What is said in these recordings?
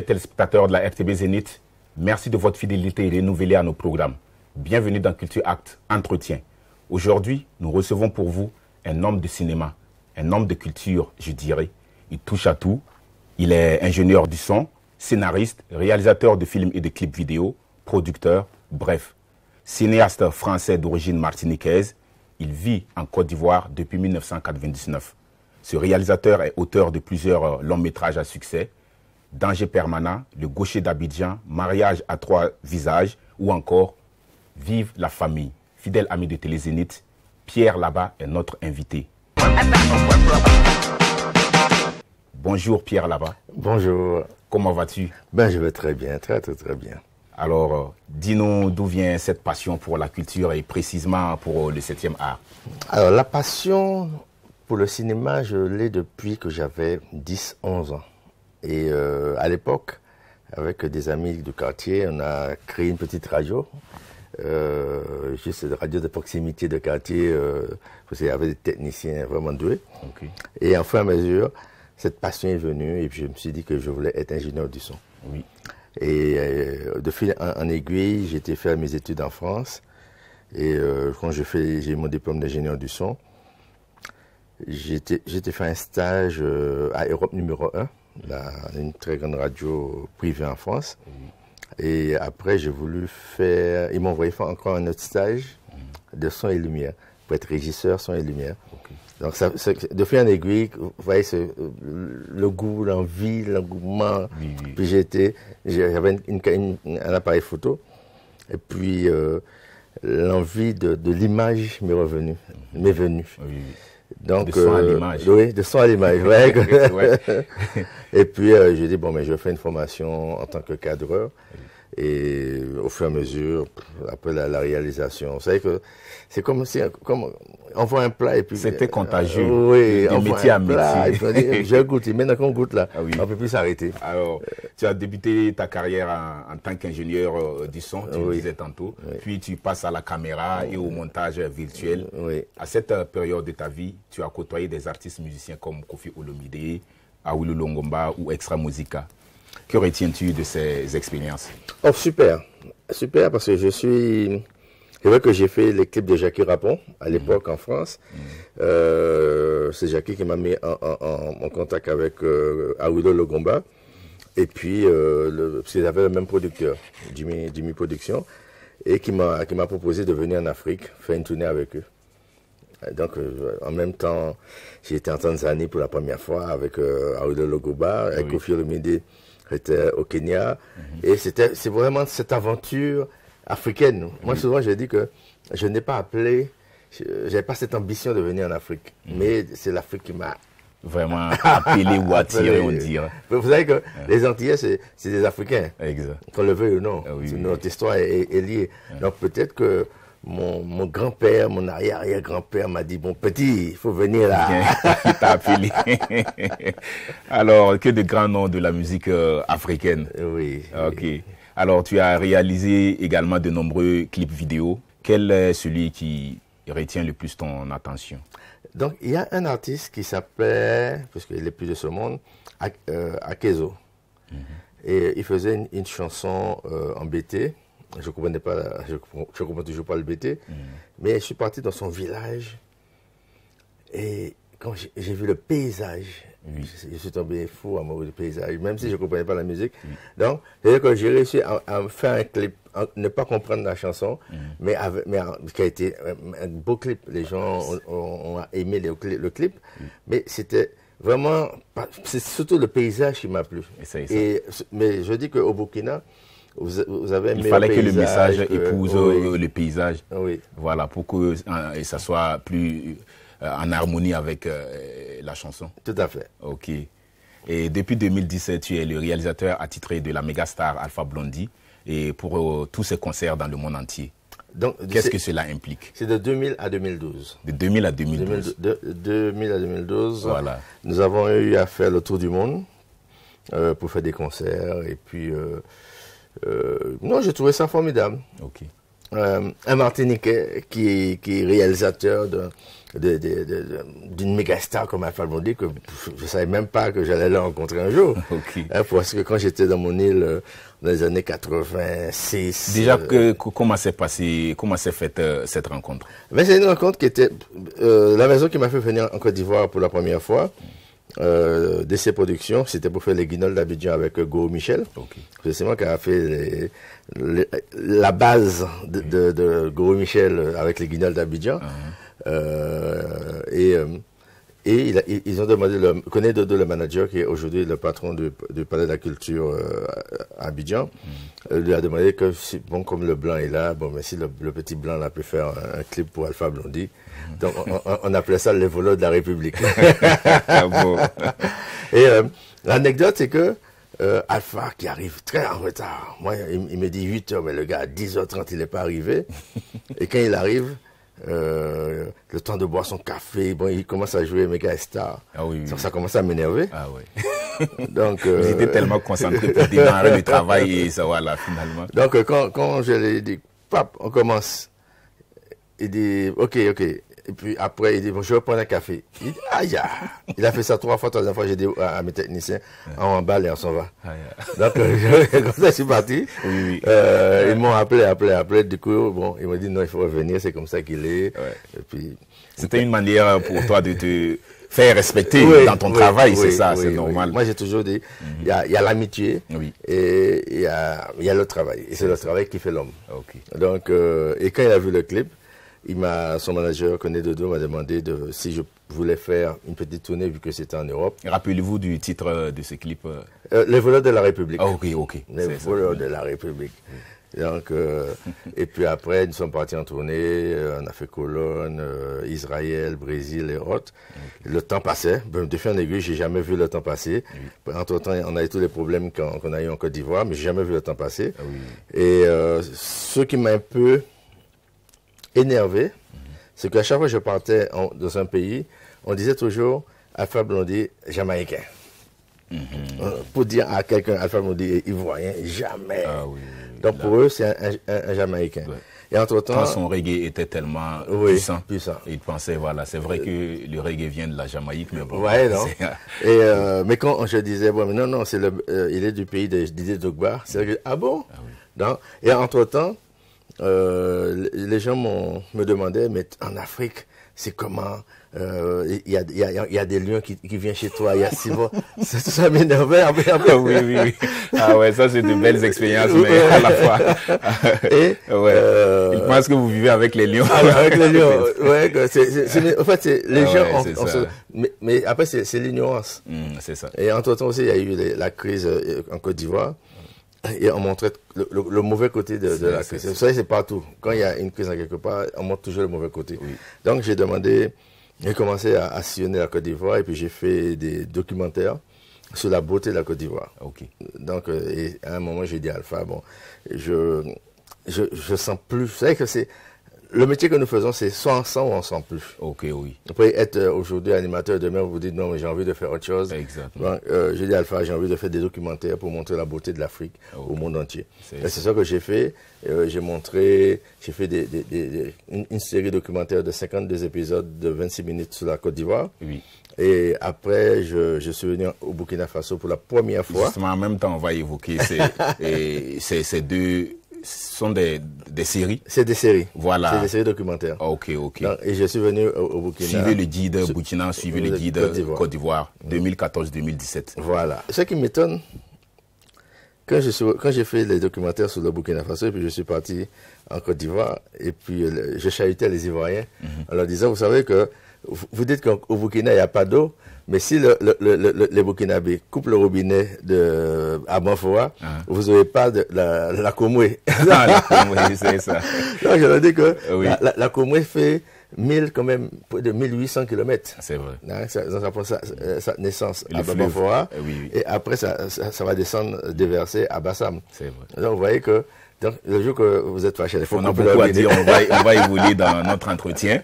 Chers téléspectateurs de la RTB Zénith, merci de votre fidélité renouvelée à nos programmes. Bienvenue dans Culture Act Entretien. Aujourd'hui, nous recevons pour vous un homme de cinéma, un homme de culture, je dirais. Il touche à tout. Il est ingénieur du son, scénariste, réalisateur de films et de clips vidéo, producteur, bref. Cinéaste français d'origine martiniquaise, il vit en Côte d'Ivoire depuis 1999. Ce réalisateur est auteur de plusieurs longs métrages à succès, Danger permanent, Le gaucher d'Abidjan, Mariage à trois visages ou encore Vive la famille. Fidèle ami de Télé Zénith, Pierre Laba est notre invité. Bonjour Pierre Laba. Bonjour. Comment vas-tu? Ben, je vais très bien, très bien. Alors, dis-nous d'où vient cette passion pour la culture et précisément pour le 7e art. Alors, la passion pour le cinéma, je l'ai depuis que j'avais 10-11 ans. Et à l'époque, avec des amis du quartier, on a créé une petite radio, juste une radio de proximité de quartier, parce qu'il y avait des techniciens vraiment doués. Okay. Et en fur et à mesure, cette passion est venue et puis je me suis dit que je voulais être ingénieur du son. Oui. Et de fil en aiguille, j'ai été faire mes études en France. Et quand j'ai mon diplôme d'ingénieur du son, j'ai fait un stage à Europe numéro 1, une très grande radio privée en France. Et après, j'ai voulu faire... Ils m'ont envoyé faire encore un autre stage de son et lumière, pour être régisseur son et lumière. Okay. Donc, de fil en aiguille, vous voyez, le goût, l'envie, l'engouement. Oui. Puis j'avais un appareil photo. Et puis, l'envie de l'image m'est venue. Oui. Donc, de son à l'image. Oui, de son à l'image, ouais. Ouais. Et puis, j'ai dit, bon, mais je fais une formation en tant que cadreur. Et au fur et à mesure, après la réalisation, vous savez que c'est comme si on voit un plat et puis... C'était contagieux, oui, de métier à métier. J'ai goûté, maintenant qu'on goûte là, on ne peut plus s'arrêter. Alors, tu as débuté ta carrière en tant qu'ingénieur du son, tu le disais tantôt, puis tu passes à la caméra et au montage virtuel. À cette période de ta vie, tu as côtoyé des artistes musiciens comme Kofi Olomide, Awilo Longomba ou Extra Musica. Que retiens-tu de ces expériences? Oh, super. Super, parce que c'est vrai que j'ai fait les clips de Jackie Rapon, à l'époque en France. C'est Jackie qui m'a mis en contact avec Awilo Longomba. Et puis, parce qu'ils avaient le même producteur, Jimmy Production, et qui m'a proposé de venir en Afrique, faire une tournée avec eux. Donc, en même temps, j'ai été en Tanzanie pour la première fois avec Awilo Longomba, avec Kofi Olomide. J'étais au Kenya et c'est vraiment cette aventure africaine. Moi, souvent, je dis que je n'ai pas appelé, j'avais pas cette ambition de venir en Afrique, mais c'est l'Afrique qui m'a vraiment appelé ou attiré, on dirait. Vous savez que les Antillais, c'est des Africains, exact. Qu'on le veuille ou non. Notre histoire est liée. Donc peut-être que mon grand-père, mon arrière-grand-père m'a dit, bon petit, il faut venir là. Il t'a appelé. Alors, que de grands noms de la musique africaine. Oui. Ok. Alors, tu as réalisé également de nombreux clips vidéo. Quel est celui qui retient le plus ton attention? Donc, il y a un artiste qui s'appelait, parce qu'il est plus de ce monde, Akezo. Et il faisait une chanson en BT. Je comprenais pas, je comprends toujours pas le BT, mais je suis parti dans son village et quand j'ai vu le paysage, je suis tombé fou amoureux du paysage, même si je comprenais pas la musique. Donc, c'est-à-dire que j'ai réussi à faire un clip, ne pas comprendre la chanson, mais qui a été un beau clip. Les gens ont aimé le clip, mais c'était vraiment, c'est surtout le paysage qui m'a plu. Mais je dis qu'au Burkina, vous avez il fallait que le message épouse le paysage. Voilà, pour que ça soit plus en harmonie avec la chanson. Tout à fait. Ok. Et depuis 2017, tu es le réalisateur attitré de la méga star Alpha Blondy et pour tous ses concerts dans le monde entier. Qu'est-ce que cela implique? C'est de 2000 à 2012. De 2000 à 2012. De 2000 à 2012. Voilà. Nous avons eu à faire le tour du monde pour faire des concerts et puis... non, j'ai trouvé ça formidable. Ok. un Martiniquais qui est réalisateur d'une méga star comme Alpha Blondy, que je savais même pas que j'allais le rencontrer un jour. Okay. Parce que quand j'étais dans mon île dans les années 86... Déjà, comment s'est passé, comment s'est faite cette rencontre? Ben, c'est une rencontre qui était... la maison qui m'a fait venir en Côte d'Ivoire pour la première fois, DC Productions, c'était pour faire les guignols d'Abidjan avec Goro Michel. Okay. C'est moi qui a fait la base de Goro Michel avec les guignols d'Abidjan. Et ils ont demandé, connaît Dodo, le manager, qui est aujourd'hui le patron du Palais de la Culture à Abidjan, lui a demandé que, bon, comme le blanc est là, bon, mais si le petit blanc là peut faire un clip pour Alpha Blondy. Donc, on appelait ça les voleurs de la République. Bon. Et l'anecdote, c'est que Alpha, qui arrive très en retard, moi, il me dit 8h, mais le gars, à 10h30, il n'est pas arrivé. Et quand il arrive, le temps de boire son café, bon, il commence à jouer Mega Star. Ah oui, oui. Donc ça commence à m'énerver. Ah oui. Donc, vous étiez tellement concentré pour démarrer le travail et ça, voilà, finalement. Donc, quand je lui ai dit, Pape, on commence. Il dit, ok. Et puis après, il dit, bon, je vais prendre un café. Il dit, aïe, il a fait ça 3 fois, 3 fois, j'ai dit à mes techniciens, on emballe et on s'en va. Donc, comme ça, je suis parti. Oui. Ils m'ont appelé. Du coup, bon, ils m'ont dit, non, il faut revenir, c'est comme ça qu'il est. Ouais. Et puis, c'était une manière pour toi de te faire respecter dans ton travail, c'est ça, c'est normal. Moi, j'ai toujours dit, il y a l'amitié et il y a le travail. Et c'est le travail qui fait l'homme. Okay. Donc, et quand il a vu le clip, son manager, Koné Dodo, m'a demandé si je voulais faire une petite tournée vu que c'était en Europe. Rappelez-vous du titre de ce clip. Les voleurs de la République. Ah, ok. Les voleurs de la République. Donc, et puis après, nous sommes partis en tournée, on a fait Cologne, Israël, Brésil et autres. Le temps passait. De fil en aiguille, j'ai jamais vu le temps passer. Entre-temps, on a eu tous les problèmes qu'on a eu en Côte d'Ivoire, mais j'ai jamais vu le temps passer. Et ce qui m'a un peu énervé, c'est qu'à chaque fois que je partais dans un pays, on disait toujours Alpha Blondy jamaïcain. Pour dire à quelqu'un Alpha Blondy ivoirien, jamais. Donc pour eux, c'est un jamaïcain. Et entre-temps, son reggae était tellement puissant. Ils pensaient, voilà, c'est vrai que le reggae vient de la Jamaïque, mais bon. Ouais, non. Mais quand je disais, bon, mais non, il est du pays de Didier Drogba, c'est vrai que, ah bon? Non. Et entre-temps, les gens me demandaient, mais en Afrique, c'est comment? Il y a des lions qui viennent chez toi, il y a 6 mois. Ça m'énervait. Oui. Ah ouais, ça c'est de belles expériences, mais à la fois. Et ils pensent que vous vivez avec les lions. Avec les lions, ouais. En fait, les gens, mais après c'est l'ignorance. C'est ça. Et entre-temps aussi, il y a eu la crise en Côte d'Ivoire. Et on montrait le mauvais côté de la crise. Vous savez, c'est partout. Quand il y a une crise en quelque part, on montre toujours le mauvais côté. Donc j'ai commencé à sillonner la Côte d'Ivoire et puis j'ai fait des documentaires sur la beauté de la Côte d'Ivoire. Donc, et à un moment, j'ai dit à Alpha, bon, je sens plus. Vous savez que le métier que nous faisons, c'est soit on sent ou on sent plus. Vous pouvez être aujourd'hui animateur, demain vous dites non, mais j'ai envie de faire autre chose. Exactement. J'ai dit à Alpha, j'ai envie de faire des documentaires pour montrer la beauté de l'Afrique au monde entier. C'est ça que j'ai fait. J'ai fait une série documentaire de 52 épisodes de 26 minutes sur la Côte d'Ivoire. Et après, je suis venu au Burkina Faso pour la première fois. Justement, en même temps, on va évoquer ces deux. Ce sont des séries. C'est des séries. Voilà. C'est des séries documentaires. Ok. Donc, et je suis venu au Burkina. Suivez le guide Burkina, suivez le guide Côte d'Ivoire, 2014-2017. Voilà. Ce qui m'étonne, quand j'ai fait les documentaires sur le Burkina Faso, et puis je suis parti en Côte d'Ivoire, et puis je chahutais les Ivoiriens en leur disant, vous savez que vous dites qu'au Burkina, il n'y a pas d'eau, mais si les Burkinabés coupent le robinet à Banfoa, vous n'aurez pas la Komoué. La Komoué, c'est ça. Donc, je leur dis que la Komoué fait quand même près de 1800 km. C'est vrai. Ça prend sa naissance à Banfoa, et après, ça va descendre, déverser à Bassam. C'est vrai. Donc, vous voyez que le jour que vous êtes fâché, on a beaucoup à dire, on va évoluer dans notre entretien.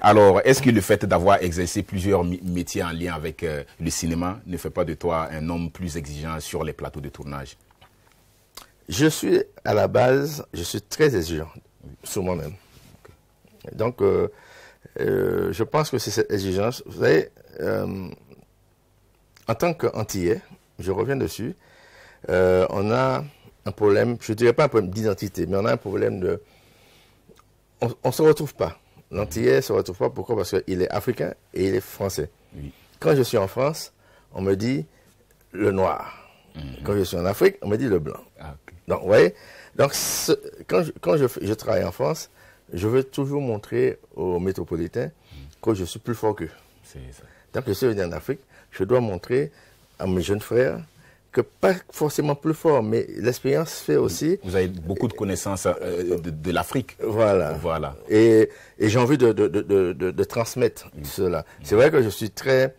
Alors, est-ce que le fait d'avoir exercé plusieurs métiers en lien avec le cinéma ne fait pas de toi un homme plus exigeant sur les plateaux de tournage? À la base, je suis très exigeant. sur moi-même. Okay. Donc, je pense que c'est cette exigence. Vous savez, en tant qu'Antillais, je reviens dessus, on a un problème, je ne dirais pas un problème d'identité, mais on a un problème de... On ne se retrouve pas. L'Antillais ne se retrouve pas. Pourquoi? Parce qu'il est africain et il est français. Oui. Quand je suis en France, on me dit le noir. Quand je suis en Afrique, on me dit le blanc. Ah, okay. Donc, vous voyez, donc, quand je travaille en France, je veux toujours montrer aux métropolitains que je suis plus fort qu'eux. Donc, je suis venu en Afrique, je dois montrer à mes jeunes frères que pas forcément plus fort, mais l'expérience fait aussi... Vous avez beaucoup de connaissances de l'Afrique. Voilà. Voilà. Et j'ai envie de transmettre cela. C'est vrai que je suis très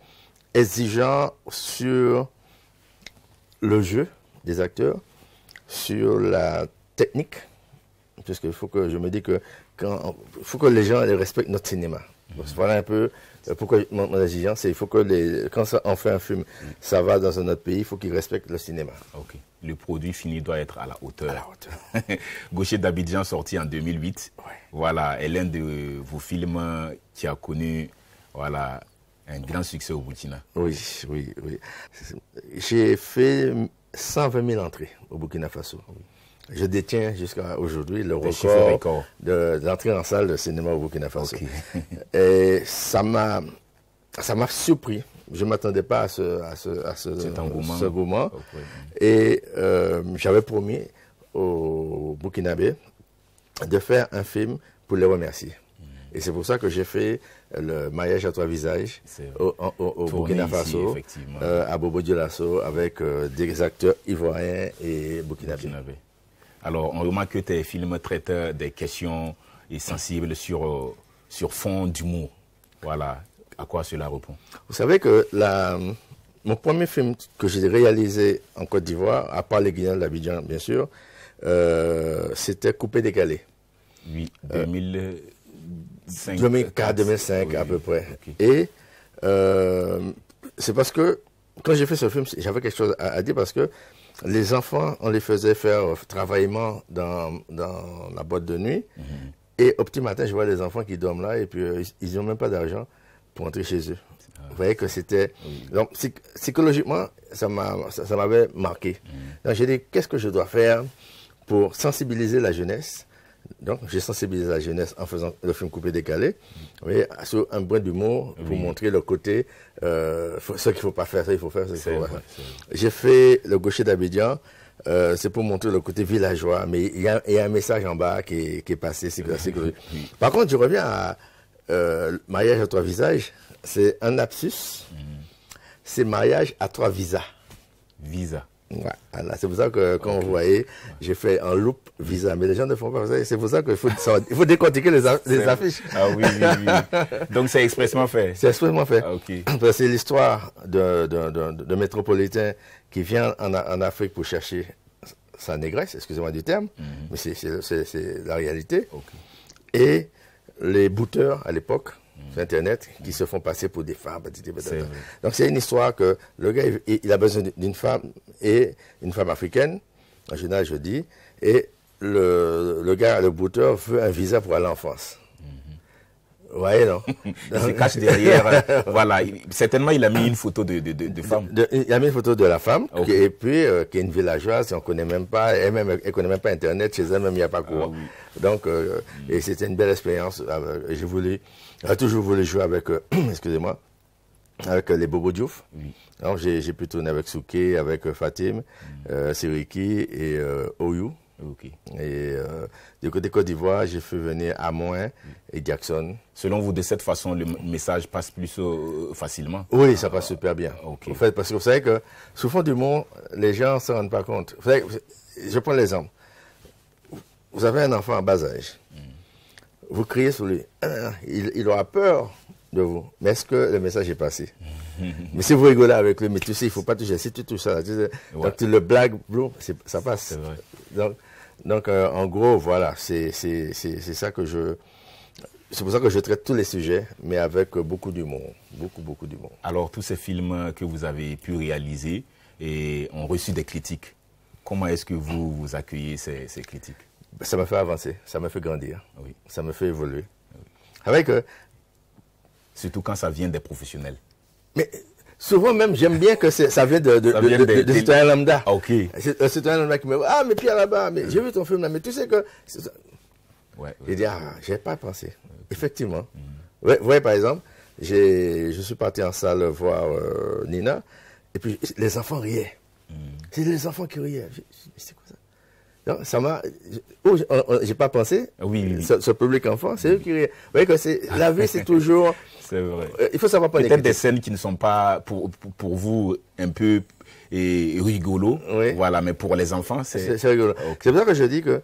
exigeant sur le jeu des acteurs, sur la technique, parce qu'il faut que je me dis que faut que les gens respectent notre cinéma. Voilà un peu pourquoi mon exigence, c'est il faut que quand on fait un film, ça va dans un autre pays, il faut qu'ils respectent le cinéma. Ok. Le produit fini doit être à la hauteur. À la hauteur. Gaucher d'Abidjan, sorti en 2008. Ouais. Voilà, est l'un de vos films qui a connu, voilà, un grand succès au Burkina. Oui, oui, oui. J'ai fait 120 000 entrées au Burkina Faso. Oui. Je détiens jusqu'à aujourd'hui le record de l'entrée en salle de cinéma au Burkina Faso. Okay. Et ça m'a surpris. Je ne m'attendais pas à cet engouement. Okay. Et j'avais promis aux Burkinabés de faire un film pour les remercier. Et c'est pour ça que j'ai fait le mariage à trois visages au Burkina Faso, à Bobo Dioulasso, avec des acteurs ivoiriens et burkinabés. Alors, on remarque que tes films traitent des questions sensibles sur fond d'humour. Voilà. À quoi cela répond? Vous savez que mon premier film que j'ai réalisé en Côte d'Ivoire, à part les Guinéens d'Abidjan, bien sûr, c'était Coupé décalé. Oui, 2005. 2004-2005 oui, à peu près. Okay. Et c'est parce que, quand j'ai fait ce film, j'avais quelque chose à dire parce que les enfants, on les faisait faire travaillement dans la boîte de nuit. Et au petit matin, je vois les enfants qui dorment là et puis ils n'ont même pas d'argent pour entrer chez eux. Vous voyez que c'était... Donc, psychologiquement, ça m'avait marqué. Donc, j'ai dit, qu'est-ce que je dois faire pour sensibiliser la jeunesse? Donc, j'ai sensibilisé la jeunesse en faisant le film Coupé décalé, sur un brin d'humour pour montrer le côté, ce qu'il ne faut pas faire, ça il faut faire, ça il faut faire. J'ai fait Le Gaucher d'Abidjan, c'est pour montrer le côté villageois, mais il y a un message en bas qui est passé. Par contre, je reviens à mariage à trois visages, c'est un lapsus, c'est mariage à trois visas. Visa. Voilà, c'est pour ça que quand vous voyez, j'ai fait un loop visa, mais les gens ne font pas. C'est pour ça qu'il faut décortiquer les affiches. Ah oui, oui, oui. Donc c'est expressement fait. C'est expressement fait. Ah, okay. C'est l'histoire de métropolitain qui vient en Afrique pour chercher sa négresse, excusez-moi du terme, mais c'est la réalité. Okay. Et les bouteurs à l'époque, sur Internet, qui se font passer pour des femmes. Donc c'est une histoire que le gars, il a besoin d'une femme, et une femme africaine, en général je dis, et le gars, le bouteur, veut un visa pour aller en France. Vous voyez, non? Il se cache derrière. Voilà. Certainement, il a mis une photo de femme. Il a mis une photo de la femme, et puis, qui est une villageoise, on ne connaît même pas, elle ne connaît même pas Internet, chez elle-même, il n'y a pas courant. Ah, oui. Donc, et c'était une belle expérience. J'ai toujours voulu jouer avec, excusez-moi, avec les Bobo Diouf. Oui. Donc, j'ai pu tourner avec Souké, avec Fatim, Siriki et Oyou. Okay. Et du côté Côte d'Ivoire, j'ai fait venir Amoin et Jackson. Selon vous, de cette façon, le message passe plus facilement? Oui, ça passe super bien. Okay. En fait, parce que vous savez que, sous fond du monde, les gens ne se rendent pas compte. Vous savez, je prends l'exemple. Vous avez un enfant en bas âge. Vous criez sur lui. Il aura peur de vous. Mais est-ce que le message est passé? Mais si vous rigolez avec lui, mais tu sais, il ne faut pas toucher. Si tu touches ça, donc tu le blagues, ça passe. Donc en gros, voilà, c'est ça que c'est pour ça que je traite tous les sujets, mais avec beaucoup d'humour. Beaucoup d'humour. Alors, tous ces films que vous avez pu réaliser et ont reçu des critiques, comment est-ce que vous accueillez ces critiques? Ça m'a fait avancer, ça m'a fait grandir, Oui. ça me fait évoluer. Avec, Surtout quand ça vient des professionnels. mais souvent même, j'aime bien que ça vienne Ça vient de citoyens lambda. Ah, ok. C'est un citoyen lambda qui me dit, ah, mais Pierre là-bas, mais j'ai vu ton film là, mais tu sais que... Ouais, Il dit, ah, j'ai pas pensé. Effectivement. Ouais, ouais, par exemple, je suis parti en salle voir Nina, et puis les enfants riaient. C'est les enfants qui riaient. C'est quoi ça? Donc, ça m'a... J'ai pas pensé. Oui. Ce public enfant, c'est eux qui riaient. Vous voyez que la vie, c'est toujours... C'est vrai. Il faut savoir prendre peut-être des scènes qui ne sont pas pour vous un peu rigolo. Oui. Voilà, mais pour les enfants, c'est rigolo. Okay. C'est pour ça que je dis que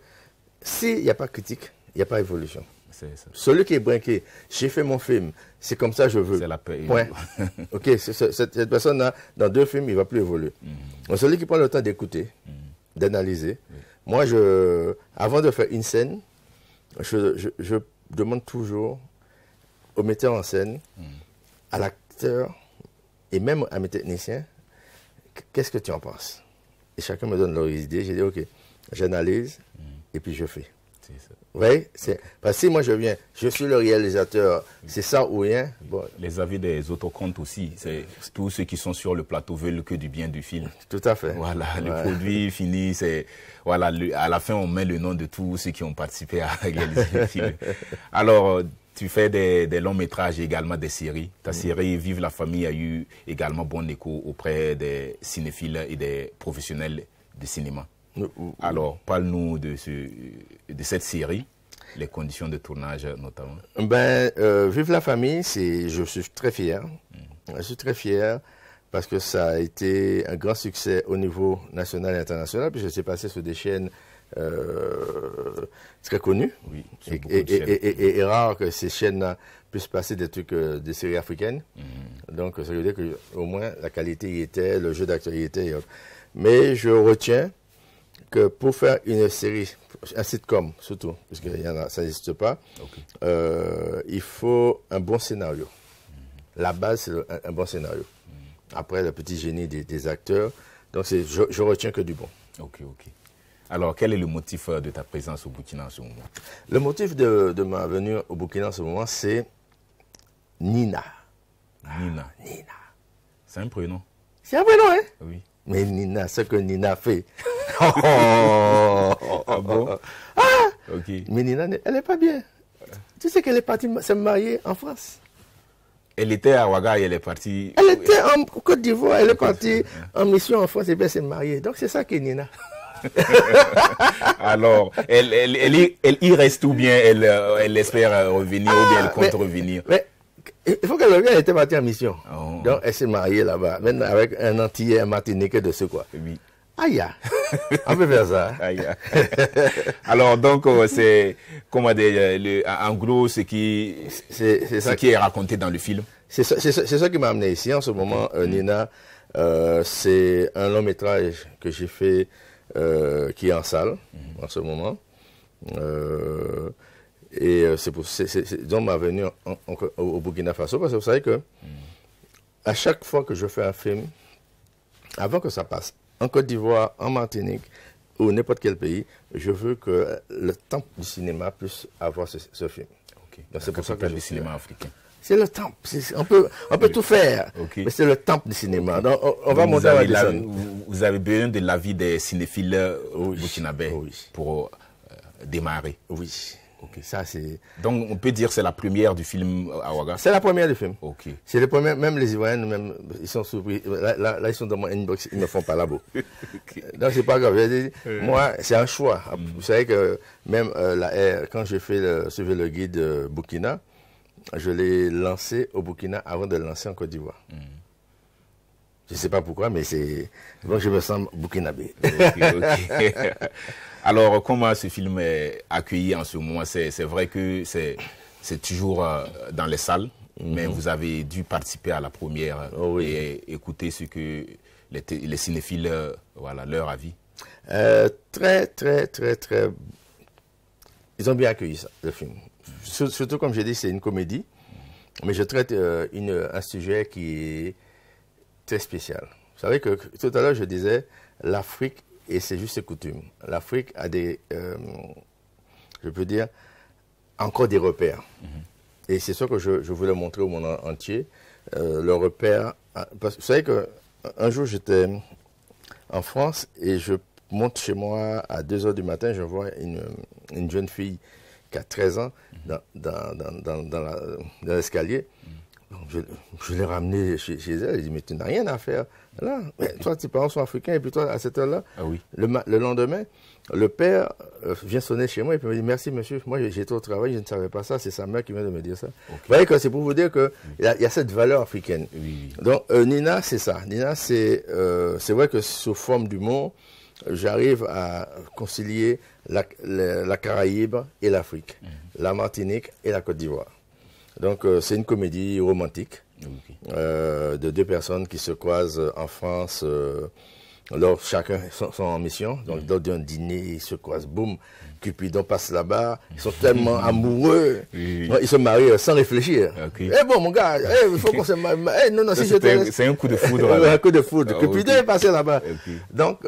s'il n'y a pas critique, il n'y a pas évolution. Celui qui est brinqué, j'ai fait mon film, c'est comme ça je veux. C'est la paix. Ouais. Ok, cette personne-là, dans 2 films, il ne va plus évoluer. Donc, celui qui prend le temps d'écouter, d'analyser. Moi, avant de faire une scène, je demande toujours au metteur en scène, à l'acteur et même à mes techniciens, qu'est-ce que tu en penses? Et chacun me donne leur idée. J'ai dit, ok, j'analyse et puis je fais. Vous voyez, parce que si moi je viens, je suis le réalisateur, c'est ça ou rien. Bon. Les avis des autres comptes aussi. Tous ceux qui sont sur le plateau veulent que du bien du film. Tout à fait. Voilà, le produit fini, voilà, à la fin on met le nom de tous ceux qui ont participé à réaliser le film. Alors, tu fais des longs métrages et également des séries. Ta série Vive la famille a eu également bon écho auprès des cinéphiles et des professionnels de cinéma. Alors, parle-nous de cette série, les conditions de tournage notamment. Vive la famille, je suis très fier. Je suis très fier parce que ça a été un grand succès au niveau national et international, puis je suis passé sur des chaînes très connues. Oui, et rare que ces chaînes-là puissent passer des trucs, des séries africaines. Donc, ça veut dire qu'au moins la qualité y était, le jeu d'acteur y était. Mais je retiens que pour faire une série, un sitcom surtout, parce que ça n'existe pas, il faut un bon scénario. La base, c'est un bon scénario. Après, le petit génie des acteurs. Donc, je retiens que du bon. Ok. Alors, quel est le motif de ta présence au Burkina en ce moment? Le motif de ma venue au Burkina en ce moment, c'est Nina. Nina. C'est un prénom? C'est un prénom, hein? Oui. Mais Nina, ce que Nina fait. Ah bon? Ok. Mais Nina, elle n'est pas bien. Tu sais qu'elle est partie se marier en France. Elle était à Ouaga et elle est partie... Elle était en Côte d'Ivoire, elle est partie en mission en France et bien s'est mariée. Donc c'est ça qui est Nina. Alors, elle y reste ou bien elle espère revenir ou bien elle compte revenir? Mais il faut qu'elle revienne, elle était partie en mission. Oh. Donc elle s'est mariée là-bas, maintenant avec un Antillais, un Martiniquais de ce quoi. Oui. Aïe, on peut faire ça. Aïe. Alors, donc, c'est, comment dire, en gros, ce qui est raconté dans le film. C'est ça qui m'a amené ici. En ce moment, Nina, c'est un long métrage que j'ai fait qui est en salle en ce moment. Et c'est donc ma venue au Burkina Faso, parce que vous savez que à chaque fois que je fais un film, avant que ça passe, en Côte d'Ivoire, en Martinique ou n'importe quel pays, je veux que le temple du cinéma puisse avoir ce film. Okay. C'est pour ça que le cinéma africain. C'est le temple. On peut tout faire, mais c'est le temple du cinéma. Donc on va monter à la Vous avez besoin de l'avis des cinéphiles burkinabés pour démarrer. Oui. Okay. Ça, donc on peut dire que c'est la première du film à Ouaga? C'est la première du film. Okay. C'est la première, même les Ivoiriens, même, ils sont surpris. Là, ils sont dans mon inbox, ils ne me font pas la boue. Okay. Donc c'est pas grave. Moi, c'est un choix. Vous savez que même quand j'ai fait suivre le guide Burkina, je l'ai lancé au Burkina avant de le lancer en Côte d'Ivoire. Je ne sais pas pourquoi, mais donc je me sens burkinabé. Okay. Alors, comment ce film est accueilli en ce moment? C'est vrai que c'est toujours dans les salles, mais vous avez dû participer à la première et écouter ce que les cinéphiles, leur avis. Très. Ils ont bien accueilli ça, le film. Surtout, comme j'ai dit, c'est une comédie, mais je traite un sujet qui est très spécial. Vous savez que tout à l'heure, je disais, l'Afrique, et c'est juste ses coutumes. L'Afrique a des je peux dire, encore des repères. Et c'est ça que je voulais montrer au monde entier. Le repère. Parce que vous savez qu'un jour, j'étais en France et je monte chez moi à 2 h du matin. Je vois une jeune fille qui a 13 ans dans l'escalier. Je l'ai ramenée chez elle. Elle dit, mais tu n'as rien à faire là. Mais toi, tes parents sont africains et puis toi, à cette heure-là, le lendemain, le père vient sonner chez moi et puis me dit, merci monsieur, moi j'étais au travail, je ne savais pas ça, c'est sa mère qui vient de me dire ça. Vous voyez que c'est pour vous dire qu'il y a cette valeur africaine. Donc Nina, c'est ça. Nina, c'est vrai que sous forme d'humour, j'arrive à concilier la Caraïbe et l'Afrique, la Martinique et la Côte d'Ivoire. Donc, c'est une comédie romantique de 2 personnes qui se croisent en France. Alors, chacun sont en mission. Donc, lors d'un dîner, ils se croisent, boum, Cupidon passe là-bas. Ils sont tellement amoureux. Ils se marient sans réfléchir. Eh bon, mon gars, il faut qu'on se marie. Non, si je te... C'est un coup de foudre. Un coup de foudre. Cupidon est passé là-bas. Donc,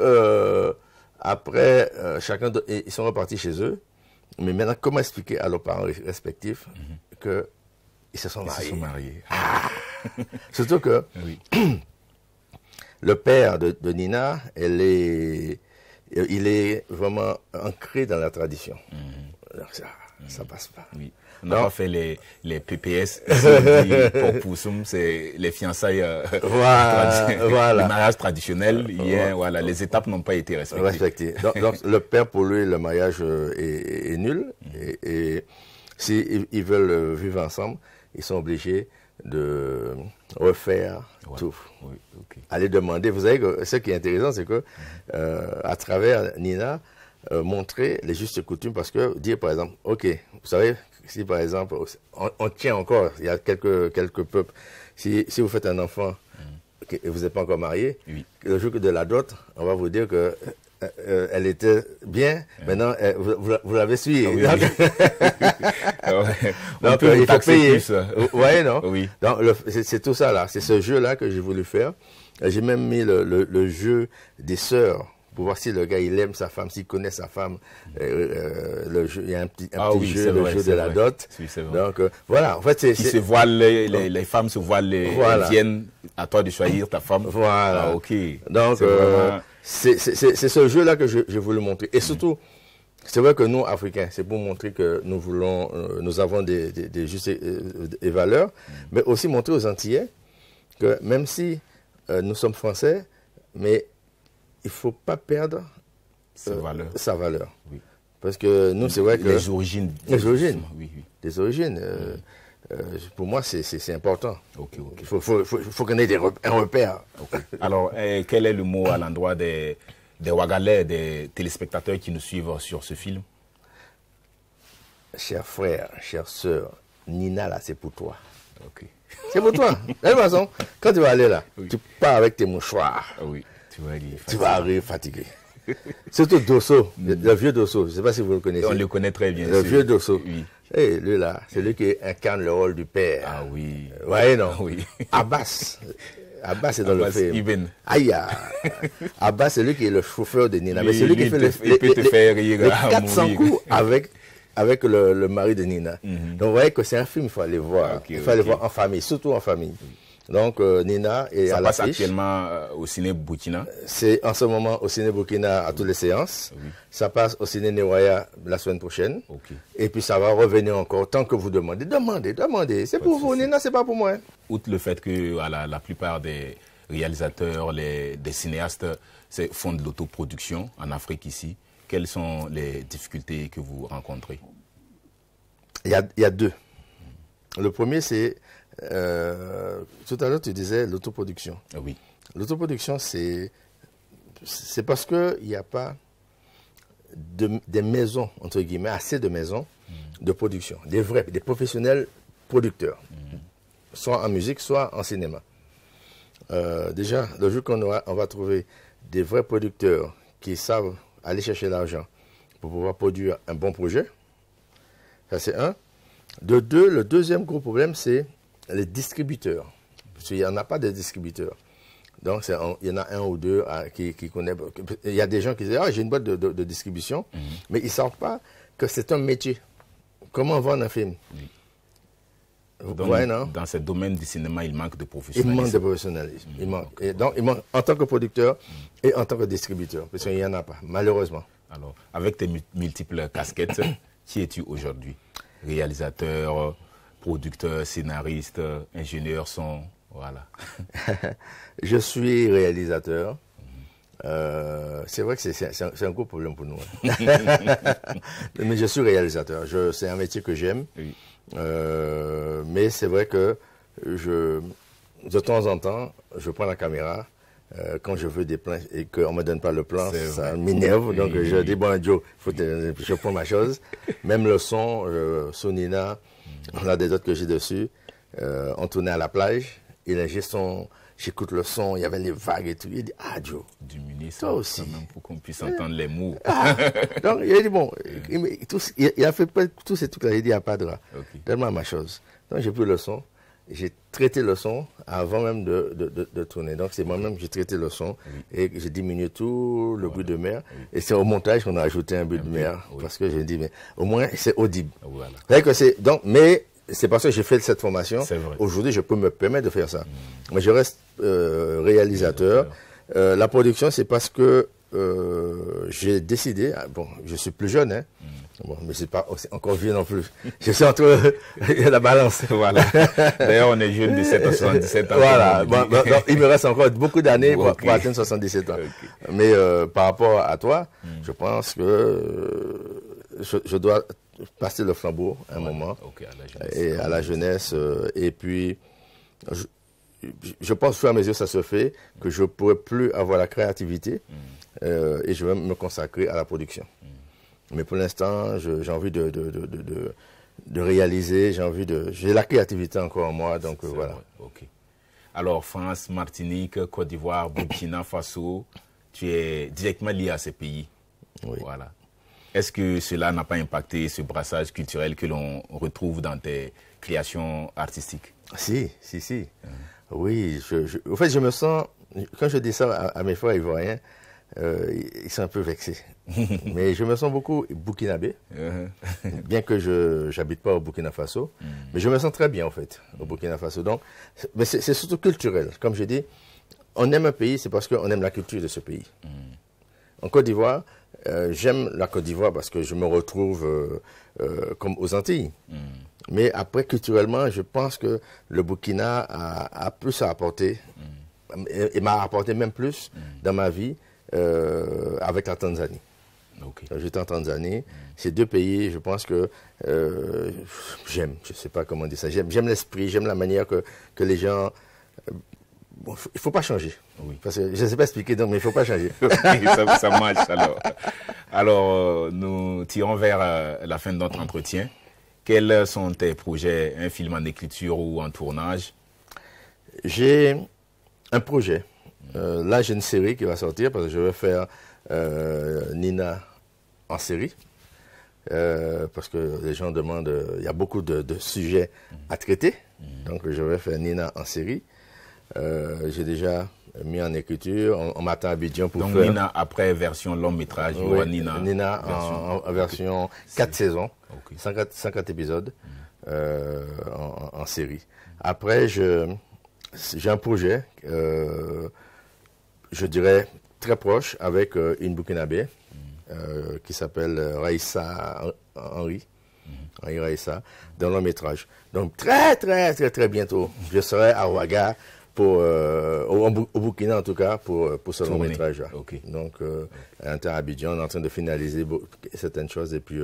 après, ils sont repartis chez eux. Mais maintenant, comment expliquer à leurs parents respectifs que ils se sont mariés. Surtout que le père de Nina, il est vraiment ancré dans la tradition. Donc ça passe pas. On n'a pas fait les PPS, pour Poussoum, c'est les fiançailles, les mariages traditionnels. Voilà, les étapes n'ont pas été respectées. Donc le père, pour lui, le mariage est nul. Et s'ils veulent vivre ensemble, ils sont obligés de refaire tout. Aller demander. Vous savez que ce qui est intéressant, c'est que à travers Nina, montrer les justes coutumes, parce que dire par exemple, ok, vous savez, si par exemple, on tient encore, il y a quelques peuples, si vous faites un enfant et vous n'êtes pas encore marié, le jour de la dot, on va vous dire que elle était bien, maintenant vous l'avez suivi. Donc il faut payer. Vous voyez, non? Donc c'est tout ça là, c'est ce jeu là que j'ai voulu faire. J'ai même mis le jeu des sœurs pour voir si le gars il aime sa femme, s'il connaît sa femme. Le jeu, il y a un petit jeu, le jeu de la dot. Donc voilà, en fait c'est se voilent, les femmes se voilent, elles viennent à toi de choisir ta femme. Voilà. Donc c'est ce jeu-là que j'ai voulu montrer. Et surtout, c'est vrai que nous, Africains, c'est pour montrer que nous avons des justes valeurs, mais aussi montrer aux Antillais que même si nous sommes Français, mais il ne faut pas perdre sa valeur. Parce que nous, c'est vrai que... Les origines. Les origines. Pour moi, c'est important. Il faut qu'on ait un repère. Alors, quel est le mot à l'endroit des Wagalais, des téléspectateurs qui nous suivent sur ce film? Chers frères, chères sœurs, Nina, là, c'est pour toi. C'est pour toi. De toute façon, quand tu vas aller là, tu pars avec tes mouchoirs. Tu vas arriver fatigué. Surtout Dosso, le vieux Dosso. Je ne sais pas si vous le connaissez. On le connaît très bien. Le vieux Dosso. Et lui là, c'est lui qui incarne le rôle du père. Ouais, non. Abbas. Abbas est dans le film. Abbas, c'est lui qui est le chauffeur de Nina. Mais c'est lui qui fait les 400 coups avec le mari de Nina. Donc vous voyez que c'est un film, il faut aller voir. Il faut aller voir en famille, surtout en famille. Donc Nina est à l'affiche. Ça passe actuellement au ciné Burkina. C'est en ce moment au ciné Burkina à toutes les séances. Ça passe au ciné Newaya la semaine prochaine. Et puis ça va revenir encore tant que vous demandez. Demandez. C'est pour vous, Nina, c'est pas pour moi. Outre le fait que la plupart des réalisateurs, des cinéastes font de l'autoproduction en Afrique ici, quelles sont les difficultés que vous rencontrez? Il y a 2. Le premier, c'est... tout à l'heure, tu disais l'autoproduction. L'autoproduction, c'est parce qu'il n'y a pas des maisons, entre guillemets, assez de maisons de production. Des professionnels producteurs. Soit en musique, soit en cinéma. Déjà, le jour on va trouver des vrais producteurs qui savent aller chercher l'argent pour pouvoir produire un bon projet. Ça, c'est un. De 2, le deuxième gros problème, c'est les distributeurs. Parce qu'il n'y en a pas de distributeurs. Donc, il y en a un ou deux qui connaissent. Il y a des gens qui disent, j'ai une boîte de distribution, mais ils ne savent pas que c'est un métier. Comment vendre un film? Oui. Vous Donc, voyez, non? dans ce domaine du cinéma, il manque de Il professionnalisme. manque de professionnalisme. Il manque. Et donc, il manque en tant que producteur et en tant que distributeur, parce qu'il n'y en a pas, malheureusement. Alors, avec tes multiples casquettes, qui es-tu aujourd'hui? Réalisateur, producteur, scénariste, ingénieur son, voilà. Je suis réalisateur. C'est vrai que c'est un gros problème pour nous. Mais je suis réalisateur. C'est un métier que j'aime. Oui. Mais c'est vrai que de temps en temps, je prends la caméra. Quand je veux des plans et qu'on ne me donne pas le plan, ça m'énerve. Donc je dis, bon, Joe, je prends ma chose. Même le son, Sonina, on a des autres que j'ai dessus. On tournait à la plage. Et là, j'écoute le son, il y avait les vagues et tout. Il dit, ah, Joe, diminuer ça toi aussi. quand même pour qu'on puisse entendre les mots. Donc il a dit, bon, il a fait tous ces trucs-là. Il dit, il n'y a pas de drap. Okay. Donne-moi ma chose. Donc j'ai pris le son. J'ai traité le son avant même de tourner. Donc, c'est moi-même qui j'ai traité le son et j'ai diminué tout le bruit de mer. Et c'est au montage qu'on a ajouté un bruit de mer parce que j'ai dit, mais au moins, c'est audible. Voilà. Mais c'est parce que j'ai fait cette formation. Aujourd'hui, je peux me permettre de faire ça. Mais je reste réalisateur. La production, c'est parce que j'ai décidé, bon, je suis plus jeune, hein. Bon, mais c'est pas encore vieux non plus. Je suis entre la balance. Voilà. D'ailleurs, on est jeune de 7 à 77 ans. Voilà. Bon, il me reste encore beaucoup d'années pour atteindre 77 ans. Okay. Mais par rapport à toi, je pense que je dois passer le flambeau à un moment. Okay, à la jeunesse. Et puis, je pense, au fur et à mesure, ça se fait, que je ne pourrai plus avoir la créativité et je vais me consacrer à la production. Mais pour l'instant, j'ai envie de réaliser, j'ai la créativité encore en moi, donc voilà. Okay. Alors, France, Martinique, Côte d'Ivoire, Burkina Faso, tu es directement lié à ces pays. Oui. Voilà. Est-ce que cela n'a pas impacté ce brassage culturel que l'on retrouve dans tes créations artistiques? Si. Oui, en fait, je me sens, quand je dis ça à mes frères ivoiriens, ils sont un peu vexés. Mais je me sens beaucoup burkinabé, bien que je n'habite pas au Burkina Faso. Mais je me sens très bien, en fait, au Burkina Faso. Donc, mais c'est surtout culturel. Comme je dis, on aime un pays, c'est parce qu'on aime la culture de ce pays. En Côte d'Ivoire, j'aime la Côte d'Ivoire parce que je me retrouve comme aux Antilles. Mais après, culturellement, je pense que le Burkina a plus à apporter, et m'a apporté même plus dans ma vie avec la Tanzanie. Okay. J'étais en Tanzanie. Ces deux pays, je pense que j'aime, je ne sais pas comment dire ça, j'aime l'esprit, j'aime la manière que les gens... Bon, il ne faut pas changer. Oui. Parce que je ne sais pas expliquer, donc, mais il ne faut pas changer. ça marche alors. Alors, nous tirons vers la fin de notre entretien. Quels sont tes projets, un film en écriture ou en tournage? J'ai un projet. Là, j'ai une série qui va sortir parce que je vais faire Nina en série. Parce que les gens demandent, il y a beaucoup de sujets à traiter. Donc, je vais faire Nina en série. J'ai déjà mis en écriture. On m'attend à Abidjan pour donc faire... Nina après version long métrage. Oui, Nina en version 4 saisons, okay. 50 épisodes en série. Après, j'ai un projet, je dirais, très proche avec une Burkinabé qui s'appelle Raïssa Henri. Henri Raïssa, dans le long métrage. Donc, très bientôt, je serai à Ouaga, au Burkina en tout cas, pour ce long métrage. Okay. Donc, à Abidjan, on est en train de finaliser certaines choses et puis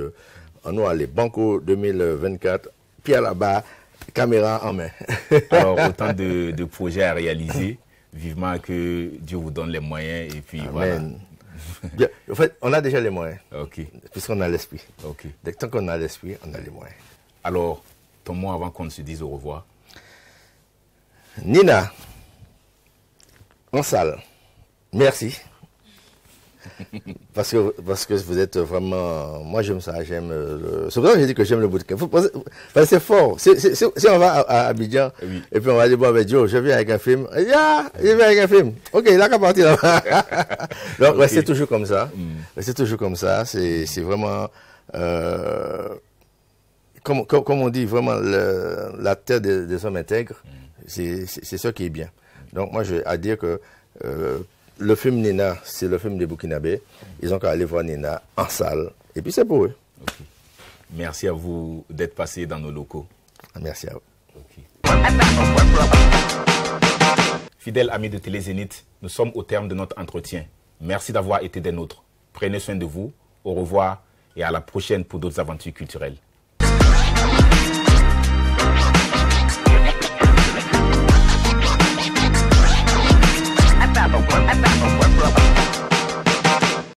on va aller Banco 2024, pied là-bas, caméra en main. Alors, autant de projets à réaliser, vivement que Dieu vous donne les moyens et puis Amen. Voilà. Bien, en fait, on a déjà les moyens, puisqu'on a l'esprit. Okay. Tant qu'on a l'esprit, on a les moyens. Alors, ton mot avant qu'on se dise au revoir. Nina, en salle, merci. Parce que vous êtes vraiment... Moi, j'aime ça, c'est pour ça que j'ai dit que j'aime le bootcamp. C'est fort. Si on va à Abidjan, oui. Et puis on va dire, bon, ben Joe, je viens avec un film. Je viens avec un film. Ok, il a qu'à partir là-bas. Donc, restez toujours comme ça. Restez toujours comme ça. C'est vraiment Comme on dit, vraiment, la terre des hommes intègres, c'est ça qui est bien. Donc moi, j'ai à dire que le film Nena, c'est le film des Burkinabés. Ils ont qu'à aller voir Nena en salle. Et puis c'est pour eux. Okay. Merci à vous d'être passé dans nos locaux. Merci à vous. Okay. Fidèles amis de Télé Zénith, nous sommes au terme de notre entretien. Merci d'avoir été des nôtres. Prenez soin de vous. Au revoir et à la prochaine pour d'autres aventures culturelles. I found the one.